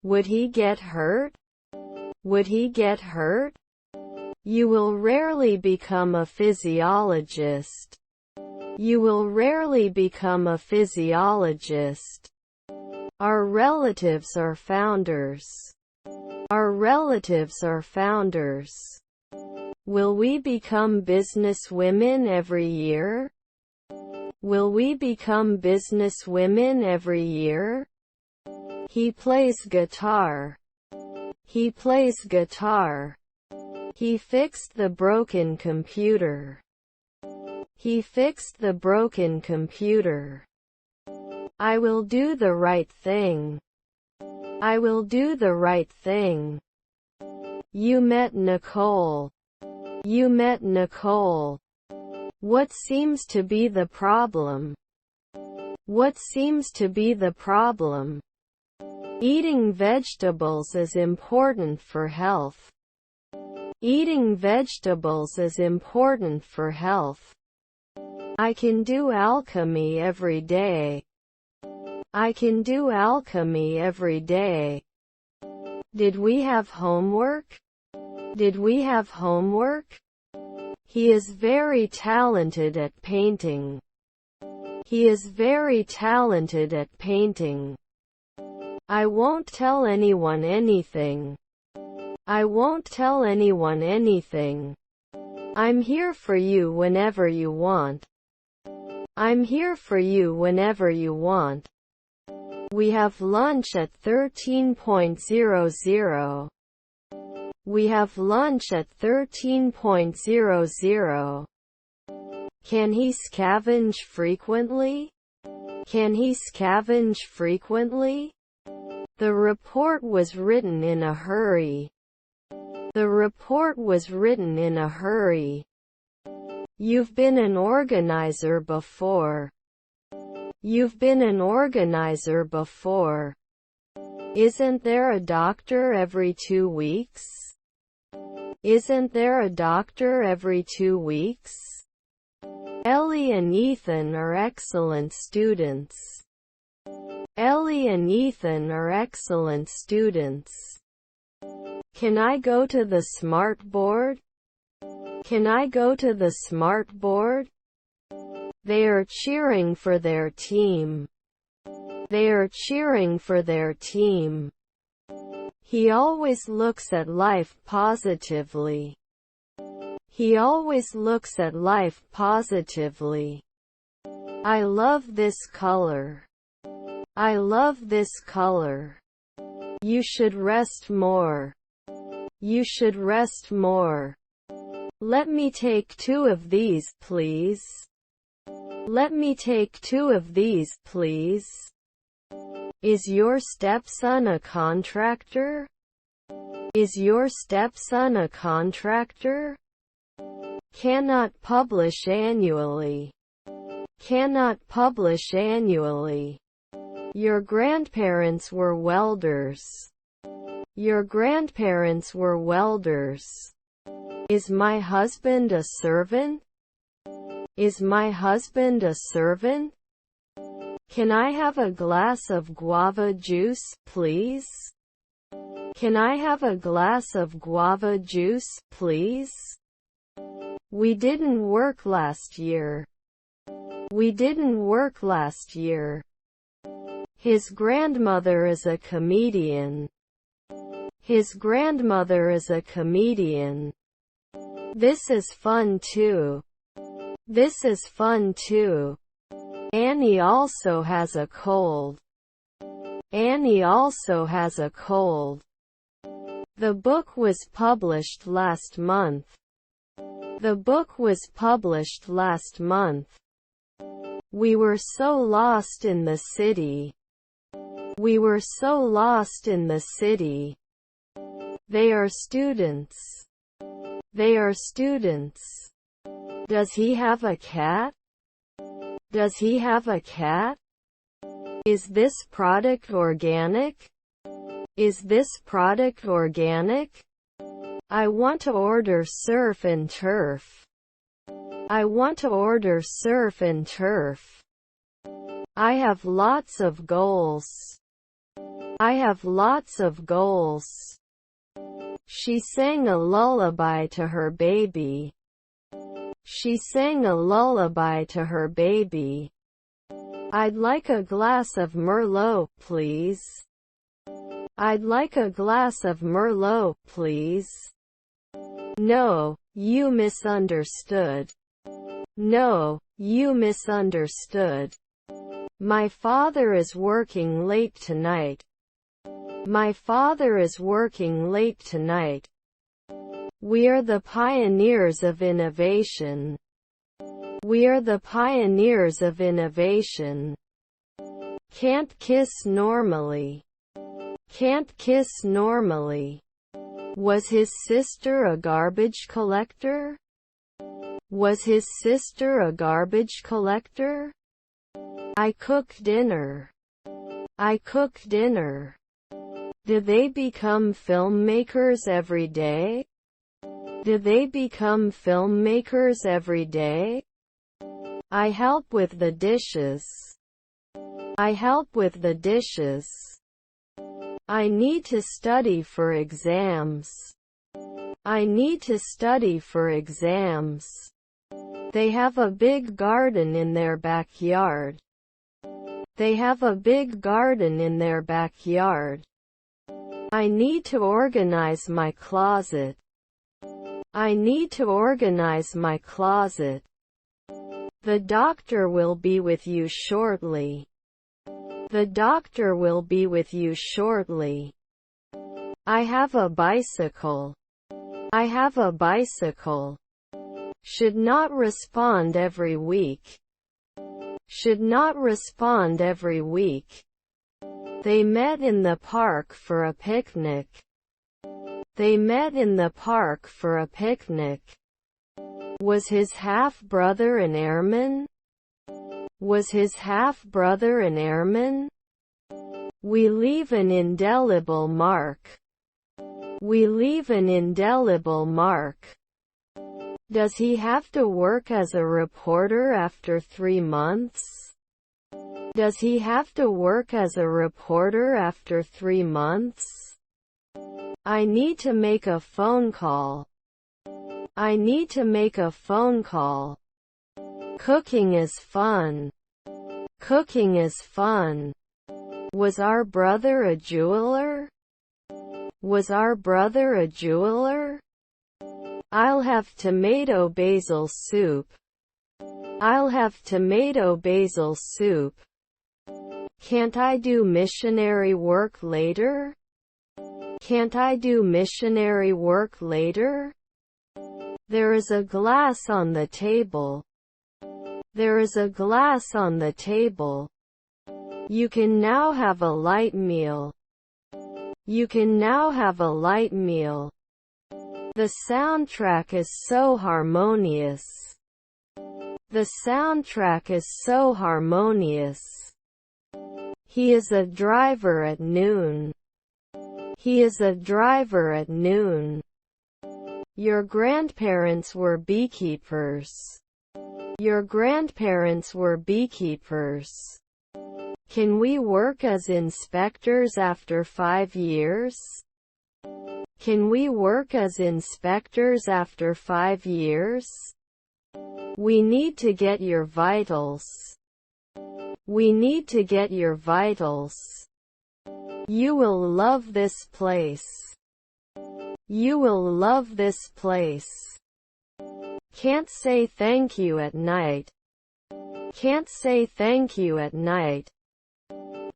Would he get hurt? Would he get hurt? You will rarely become a physiologist. You will rarely become a physiologist. Our relatives are founders. Our relatives are founders. Will we become businesswomen every year? Will we become businesswomen every year? He plays guitar. He plays guitar. He fixed the broken computer. He fixed the broken computer. I will do the right thing. I will do the right thing. You met Nicole. You met Nicole. What seems to be the problem? What seems to be the problem? Eating vegetables is important for health. Eating vegetables is important for health. I can do alchemy every day. I can do alchemy every day. Did we have homework? Did we have homework? He is very talented at painting. He is very talented at painting. I won't tell anyone anything. I won't tell anyone anything. I'm here for you whenever you want. I'm here for you whenever you want. We have lunch at 13:00. We have lunch at 13:00. Can he scavenge frequently? Can he scavenge frequently? The report was written in a hurry. The report was written in a hurry. You've been an organizer before. You've been an organizer before. Isn't there a doctor every 2 weeks? Isn't there a doctor every 2 weeks? Ellie and Ethan are excellent students. Ellie and Ethan are excellent students. Can I go to the smart board? Can I go to the smart board? They are cheering for their team. They are cheering for their team. He always looks at life positively. He always looks at life positively. I love this color. I love this color. You should rest more. You should rest more. Let me take 2 of these, please. Let me take 2 of these, please. Is your stepson a contractor? Is your stepson a contractor? Cannot publish annually. Cannot publish annually. Your grandparents were welders. Your grandparents were welders. Is my husband a servant? Is my husband a servant? Can I have a glass of guava juice, please? Can I have a glass of guava juice, please? We didn't work last year. We didn't work last year. His grandmother is a comedian. His grandmother is a comedian. This is fun too. This is fun too. Annie also has a cold. Annie also has a cold. The book was published last month. The book was published last month. We were so lost in the city. We were so lost in the city. They are students. They are students. Does he have a cat? Does he have a cat? Is this product organic? Is this product organic? I want to order surf and turf. I want to order surf and turf. I have lots of goals. I have lots of goals. She sang a lullaby to her baby. She sang a lullaby to her baby. I'd like a glass of Merlot, please. I'd like a glass of Merlot, please. No, you misunderstood. No, you misunderstood. My father is working late tonight. My father is working late tonight. We are the pioneers of innovation. We are the pioneers of innovation. Can't kiss normally. Can't kiss normally. Was his sister a garbage collector? Was his sister a garbage collector? I cook dinner. I cook dinner. Do they become filmmakers every day? Do they become filmmakers every day? I help with the dishes. I help with the dishes. I need to study for exams. I need to study for exams. They have a big garden in their backyard. They have a big garden in their backyard. I need to organize my closet. I need to organize my closet. The doctor will be with you shortly. The doctor will be with you shortly. I have a bicycle. I have a bicycle. Should not respond every week. Should not respond every week. They met in the park for a picnic. They met in the park for a picnic. Was his half-brother an airman? Was his half-brother an airman? We leave an indelible mark. We leave an indelible mark. Does he have to work as a reporter after 3 months? Does he have to work as a reporter after 3 months? I need to make a phone call. I need to make a phone call. Cooking is fun. Cooking is fun. Was our brother a jeweler? Was our brother a jeweler? I'll have tomato basil soup. I'll have tomato basil soup. Can't I do missionary work later? Can't I do missionary work later? There is a glass on the table. There is a glass on the table. You can now have a light meal. You can now have a light meal. The soundtrack is so harmonious. The soundtrack is so harmonious. He is a driver at noon. He is a driver at noon. Your grandparents were beekeepers. Your grandparents were beekeepers. Can we work as inspectors after 5 years? Can we work as inspectors after 5 years? We need to get your vitals. We need to get your vitals. You will love this place. You will love this place. Can't say thank you at night. Can't say thank you at night.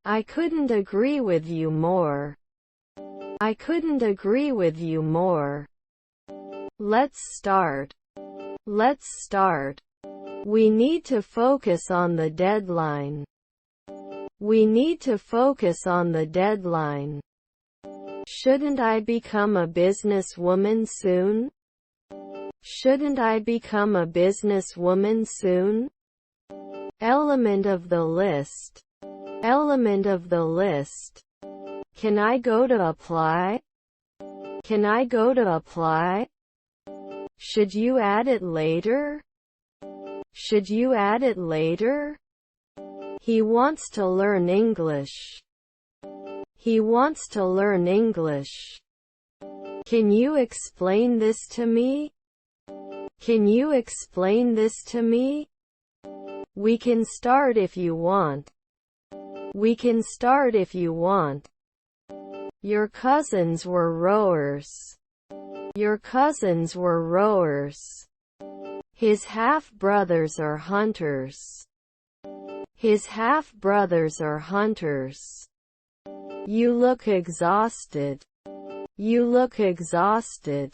I couldn't agree with you more. I couldn't agree with you more. Let's start. Let's start. We need to focus on the deadline. We need to focus on the deadline. Shouldn't I become a businesswoman soon? Shouldn't I become a businesswoman soon? Element of the list. Element of the list. Can I go to apply? Can I go to apply? Should you add it later? Should you add it later? He wants to learn English. He wants to learn English. Can you explain this to me? Can you explain this to me? We can start if you want. We can start if you want. Your cousins were rowers. Your cousins were rowers. His half-brothers are hunters. His half-brothers are hunters. You look exhausted. You look exhausted.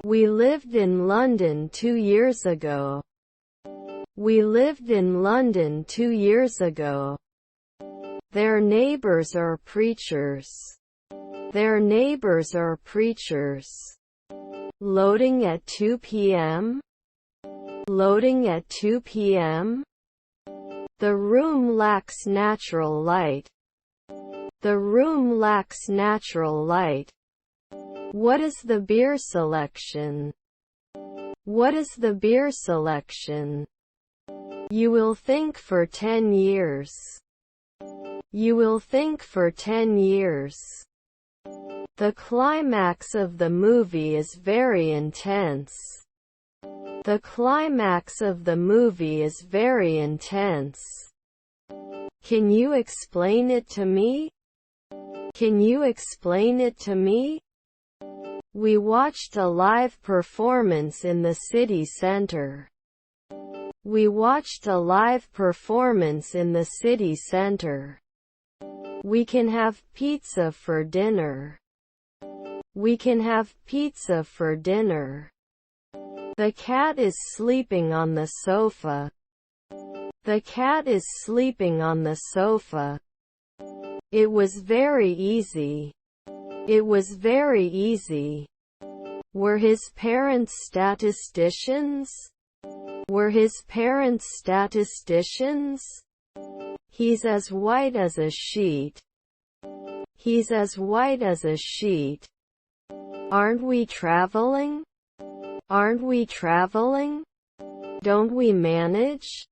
We lived in London 2 years ago. We lived in London 2 years ago. Their neighbors are preachers. Their neighbors are preachers. Loading at 2 p.m. Loading at 2 p.m. The room lacks natural light. The room lacks natural light. What is the beer selection? What is the beer selection? You will think for 10 years. You will think for 10 years. The climax of the movie is very intense. The climax of the movie is very intense. Can you explain it to me? Can you explain it to me? We watched a live performance in the city center. We watched a live performance in the city center. We can have pizza for dinner. We can have pizza for dinner. The cat is sleeping on the sofa. The cat is sleeping on the sofa. It was very easy. It was very easy. Were his parents statisticians? Were his parents statisticians? He's as white as a sheet. He's as white as a sheet. Aren't we traveling? Aren't we traveling? Don't we manage?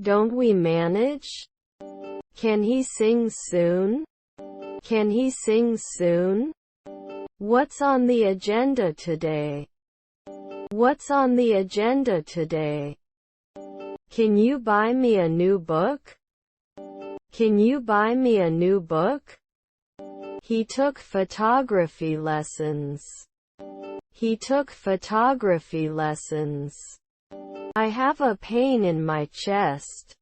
Don't we manage? Can he sing soon? Can he sing soon? What's on the agenda today? What's on the agenda today? Can you buy me a new book? Can you buy me a new book? He took photography lessons. He took photography lessons. I have a pain in my chest.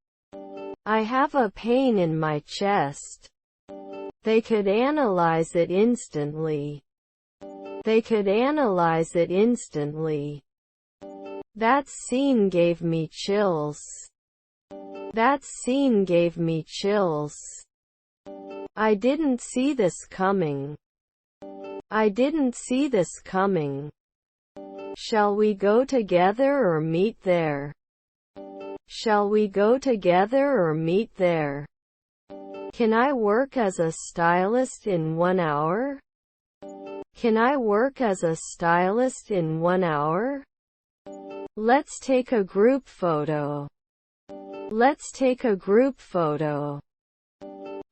I have a pain in my chest. They could analyze it instantly. They could analyze it instantly. That scene gave me chills. That scene gave me chills. I didn't see this coming. I didn't see this coming. Shall we go together or meet there? Shall we go together or meet there? Can I work as a stylist in 1 hour? Can I work as a stylist in 1 hour? Let's take a group photo. Let's take a group photo.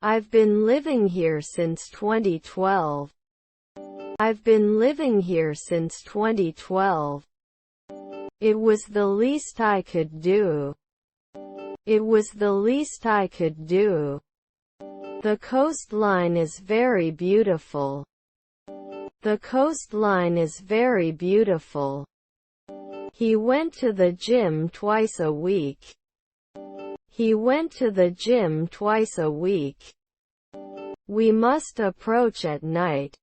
I've been living here since 2012. I've been living here since 2012. It was the least I could do. It was the least I could do. The coastline is very beautiful. The coastline is very beautiful. He went to the gym twice a week. He went to the gym twice a week. We must approach at night.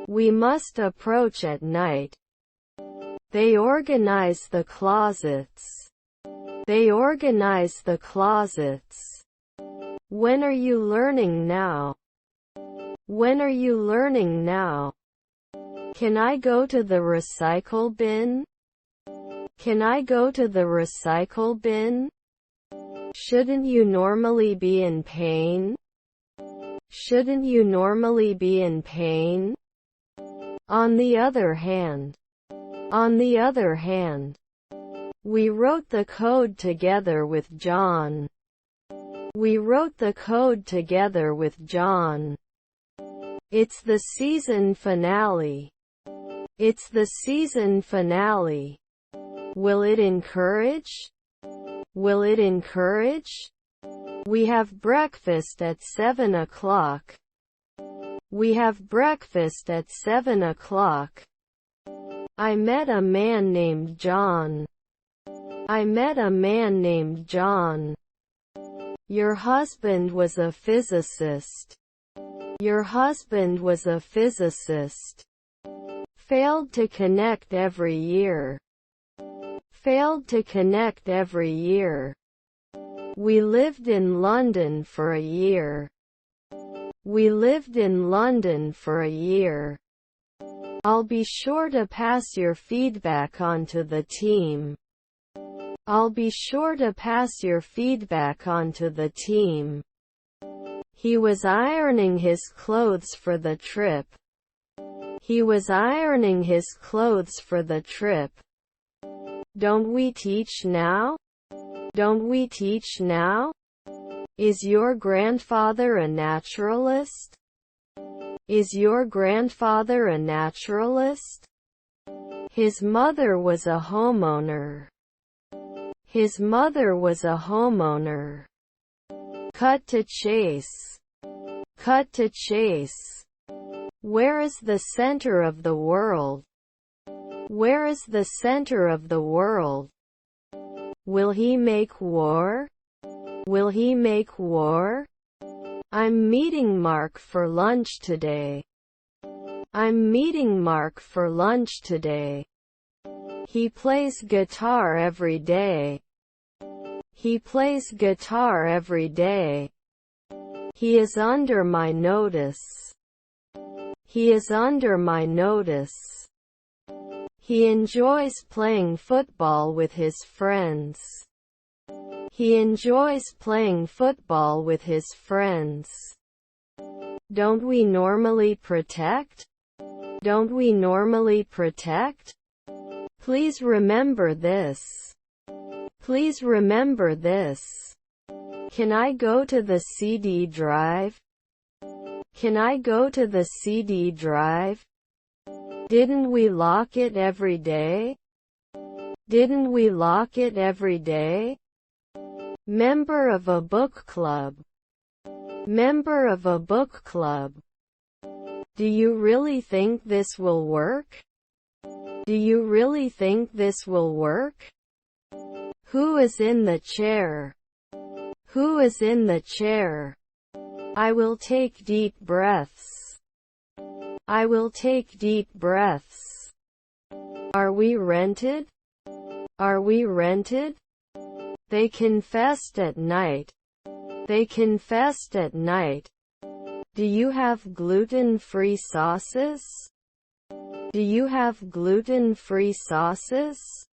We must approach at night. They organize the closets. They organize the closets. When are you learning now? When are you learning now? Can I go to the recycle bin? Can I go to the recycle bin? Shouldn't you normally be in pain? Shouldn't you normally be in pain? On the other hand, we wrote the code together with John. We wrote the code together with John. It's the season finale. It's the season finale. Will it encourage? Will it encourage? We have breakfast at 7 o'clock. We have breakfast at 7 o'clock. I met a man named John. I met a man named John. Your husband was a physicist. Your husband was a physicist. Failed to connect every year. Failed to connect every year. We lived in London for a year. We lived in London for a year. I'll be sure to pass your feedback on to the team. I'll be sure to pass your feedback on to the team. He was ironing his clothes for the trip. He was ironing his clothes for the trip. Don't we teach now? Don't we teach now? Is your grandfather a naturalist? Is your grandfather a naturalist? His mother was a homeowner. His mother was a homeowner. Cut to chase. Cut to chase. Where is the center of the world? Where is the center of the world? Will he make war? Will he make war? I'm meeting Mark for lunch today. I'm meeting Mark for lunch today. He plays guitar every day. He plays guitar every day. He is under my notice. He is under my notice. He enjoys playing football with his friends. He enjoys playing football with his friends. Don't we normally protect? Don't we normally protect? Please remember this. Please remember this. Can I go to the CD drive? Can I go to the CD drive? Didn't we lock it every day? Didn't we lock it every day? Member of a book club. Member of a book club. Do you really think this will work? Do you really think this will work? Who is in the chair? Who is in the chair? I will take deep breaths. I will take deep breaths. Are we rented? Are we rented? They confessed at night. They confessed at night. Do you have gluten-free sauces? Do you have gluten-free sauces?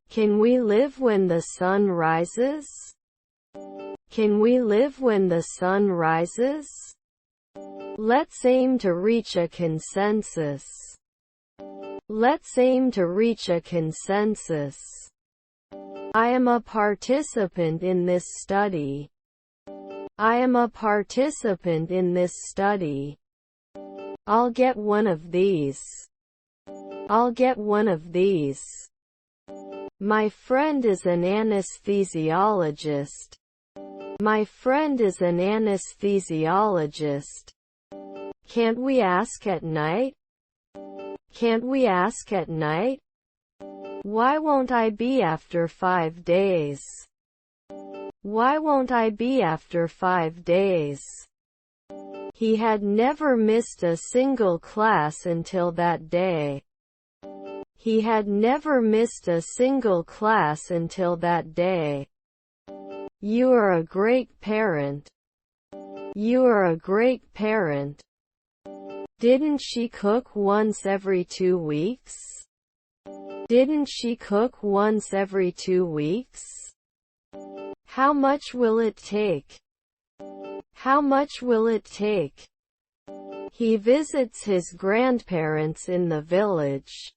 Can we live when the sun rises? Can we live when the sun rises? Let's aim to reach a consensus. Let's aim to reach a consensus. I am a participant in this study. I am a participant in this study. I'll get one of these. I'll get one of these. My friend is an anesthesiologist. My friend is an anesthesiologist. Can't we ask at night? Can't we ask at night? Why won't I be after 5 days? Why won't I be after 5 days? He had never missed a single class until that day. He had never missed a single class until that day. You are a great parent. You are a great parent. Didn't she cook once every 2 weeks? Didn't she cook once every 2 weeks? How much will it take? How much will it take? He visits his grandparents in the village.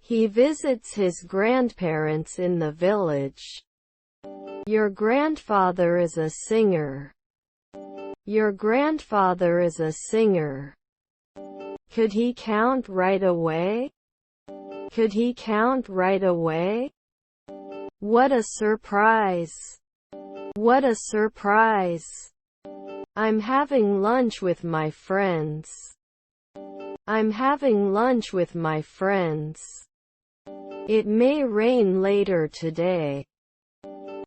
He visits his grandparents in the village. Your grandfather is a singer. Your grandfather is a singer. Could he count right away? Could he count right away? What a surprise! What a surprise! I'm having lunch with my friends. I'm having lunch with my friends. It may rain later today.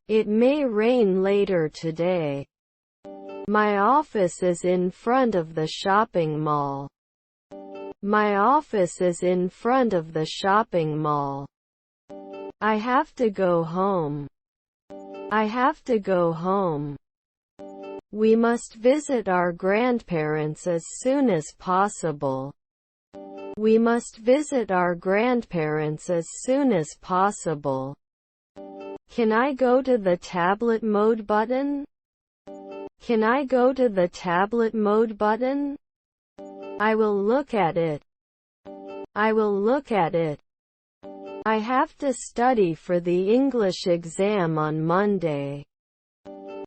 It may rain later today. My office is in front of the shopping mall. My office is in front of the shopping mall. I have to go home. I have to go home. We must visit our grandparents as soon as possible. We must visit our grandparents as soon as possible. Can I go to the tablet mode button? Can I go to the tablet mode button? I will look at it. I will look at it. I have to study for the English exam on Monday.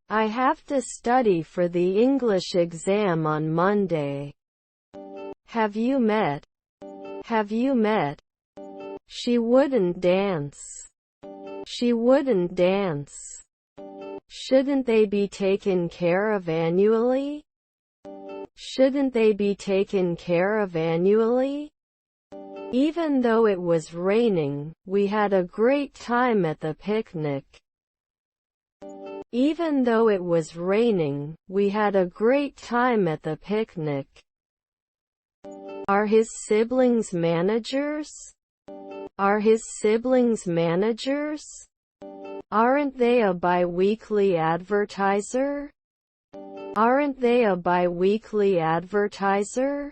I have to study for the English exam on Monday. Have you met? Have you met? She wouldn't dance. She wouldn't dance. Shouldn't they be taken care of annually? Shouldn't they be taken care of annually? Even though it was raining, we had a great time at the picnic. Even though it was raining, we had a great time at the picnic. Are his siblings managers? Are his siblings managers? Aren't they a bi-weekly advertiser? Aren't they a bi-weekly advertiser?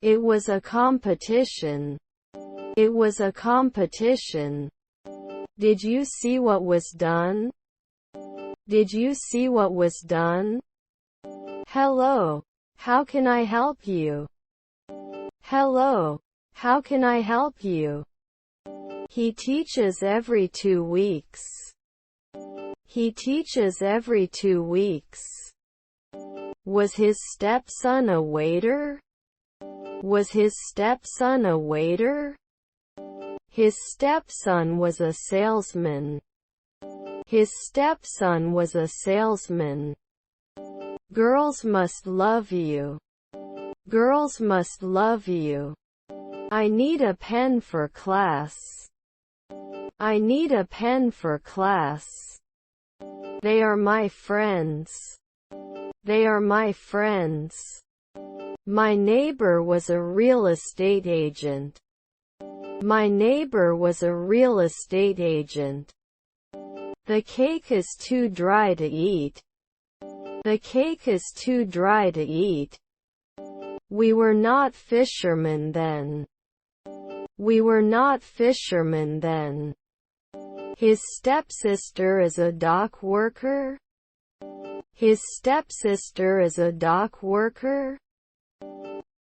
It was a competition. It was a competition. Did you see what was done? Did you see what was done? Hello. How can I help you? Hello. How can I help you? He teaches every 2 weeks. He teaches every 2 weeks. Was his stepson a waiter? Was his stepson a waiter? His stepson was a salesman. His stepson was a salesman. Girls must love you. Girls must love you. I need a pen for class. I need a pen for class. They are my friends. They are my friends. My neighbor was a real estate agent. My neighbor was a real estate agent. The cake is too dry to eat. The cake is too dry to eat. We were not fishermen then. We were not fishermen then. His stepsister is a dock worker. His stepsister is a dock worker.